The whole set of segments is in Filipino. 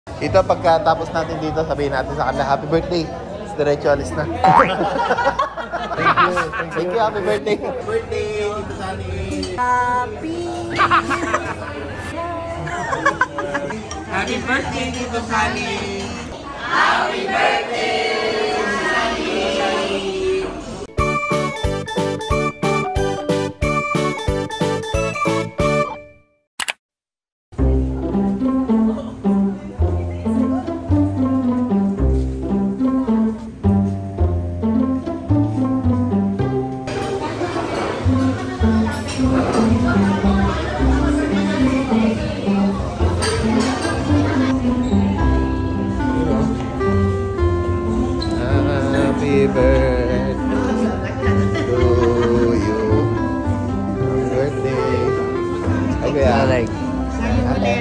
Ito, pagkatapos natin dito, sabihin natin sa kanila, happy birthday. Diretso alis na. Thank you, happy birthday. Happy birthday, Tito Sunny. Happy birthday, Tito Sunny. Happy birthday, Sunny. Happy birthday to you. Happy birthday. Ay, kuya. Ate.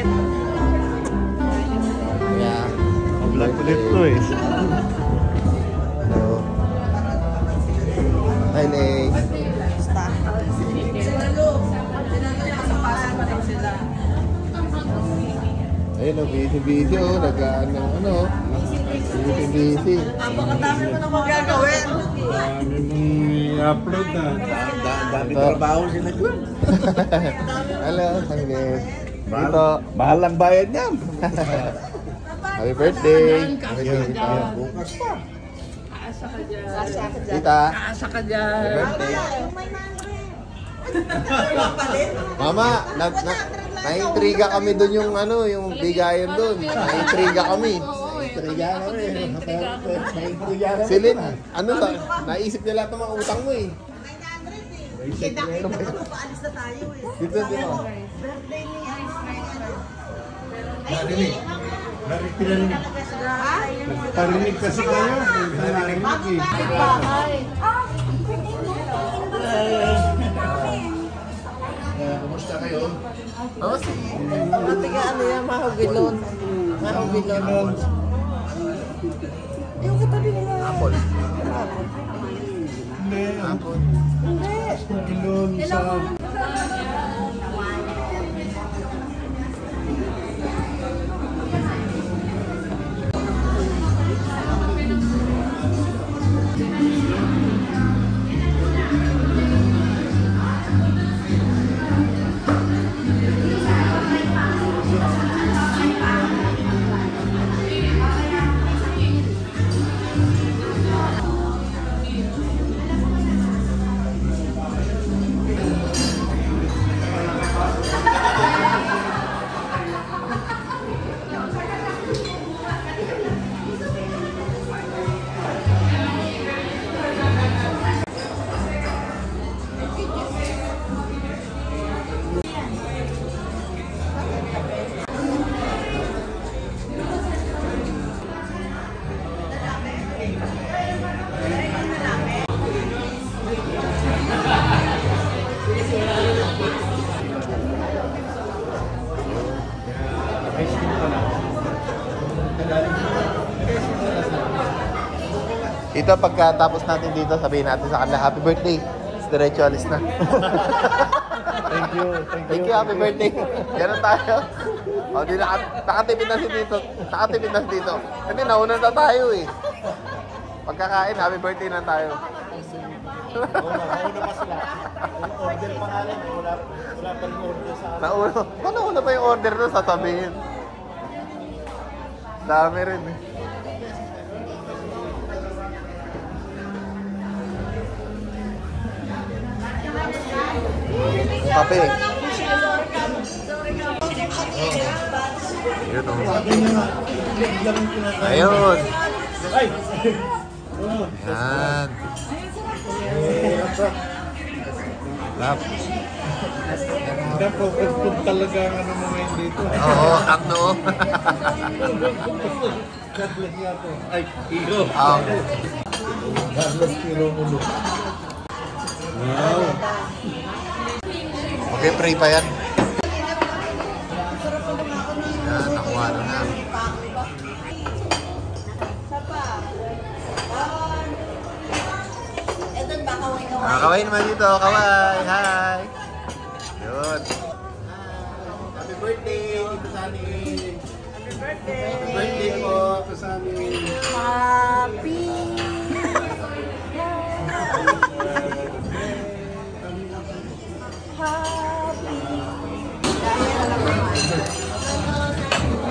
Kuya. Vlog ulit to eh. Hello. Hi, Lay. Ayun, busy-busy oh. Nagaan ng ano. Busy-busy. Napakadami mo na magagawin. Dami mong i-upload na. Dami trabaho sila dyan. Hello, Sangles. Dito. Mahal ang bayad niya. Happy birthday. Bukas pa. Kaasa ka dyan. Tita. Kaasa ka dyan. Happy birthday. Mama, na-intriga kami doon yung ano, yung bigayan doon. Na-intriga kami. Silin, ano sa, naisip nila lahat ng mga utang mo eh. Kita ko paalis na tayo eh. Dito, dito. Birthday ni Narinig. Parinig kasi kayo. Narinig eh. Kumusta kayo? Oh, si... Matiga ano yan, mahubilon. Mahubilon. Yung katabi nila. Apple. Hindi. Apple. Ilon sa... Ito, pagkatapos natin dito, sabihin natin sa kanila, happy birthday. Diretso alis na. Thank you. Thank you, happy birthday. Ganun tayo. O, di nakatipid na si dito. Nakatipid na si dito. Hindi, nauna na tayo eh. Pagkakain, happy birthday na tayo. Nauna pa sila. Order pa nga lang. Wala pa rin order sa akin. Nauna pa yung order na sasabihin. Dami rin eh. Kape. Ayun. Ayan. Lap. Focus food talaga ang ano mo ngayon dito. Oo, ang noo. God bless niya po. Ay, Iro. God bless Iro ulo. Wow. Okay, pray pa yan. Yan, nakuha na na. Kaway naman dito, kaway. Hi. Yun. Happy birthday, Tito Sunny. Happy birthday. Birthday po. Kasama. Happy.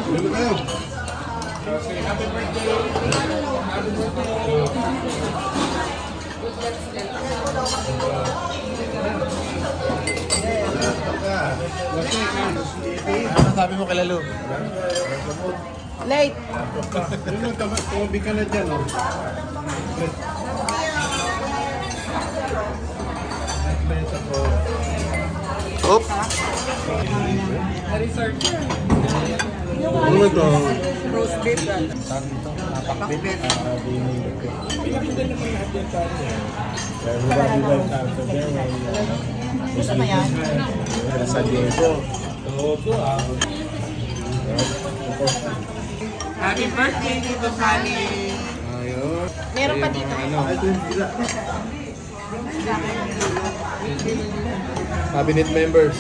Ano kayo? Happy birthday. Happy birthday. Ano sabi mo kay Lalo? Late. Tumabi ka na dyan, oh. Oop! Ano ito? Roast beef. Gusto mo yan? Sa Diego. Happy birthday, Tito Sally. Ayun. Meron pa dito. Cabinet members.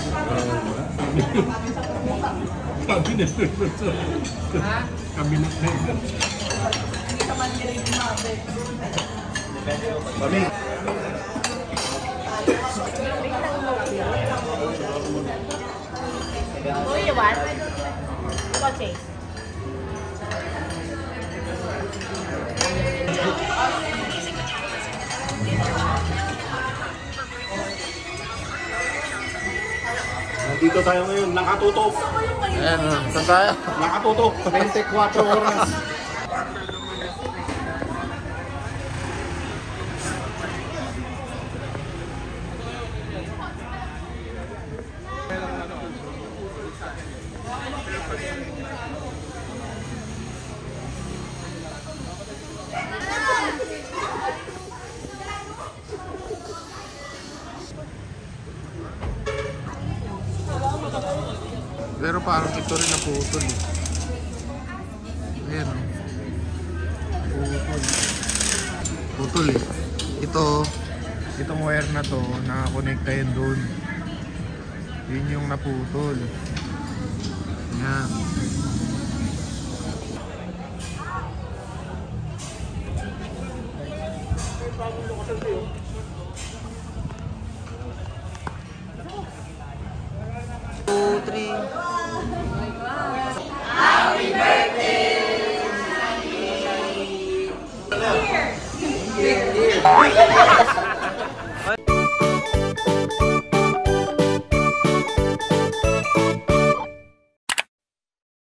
Cabinet members. Cabinet members. Mami. Uy, what? Koche. Nandito tayo ngayon, nakatutok. Ayan, saan tayo? Nakatutok. 24 oras. Pero parang ito rin naputol eh. Ayan o. Putol. Putol eh. Itong wire na to, nakakonekta yun dun. Yun yung naputol. Ayan.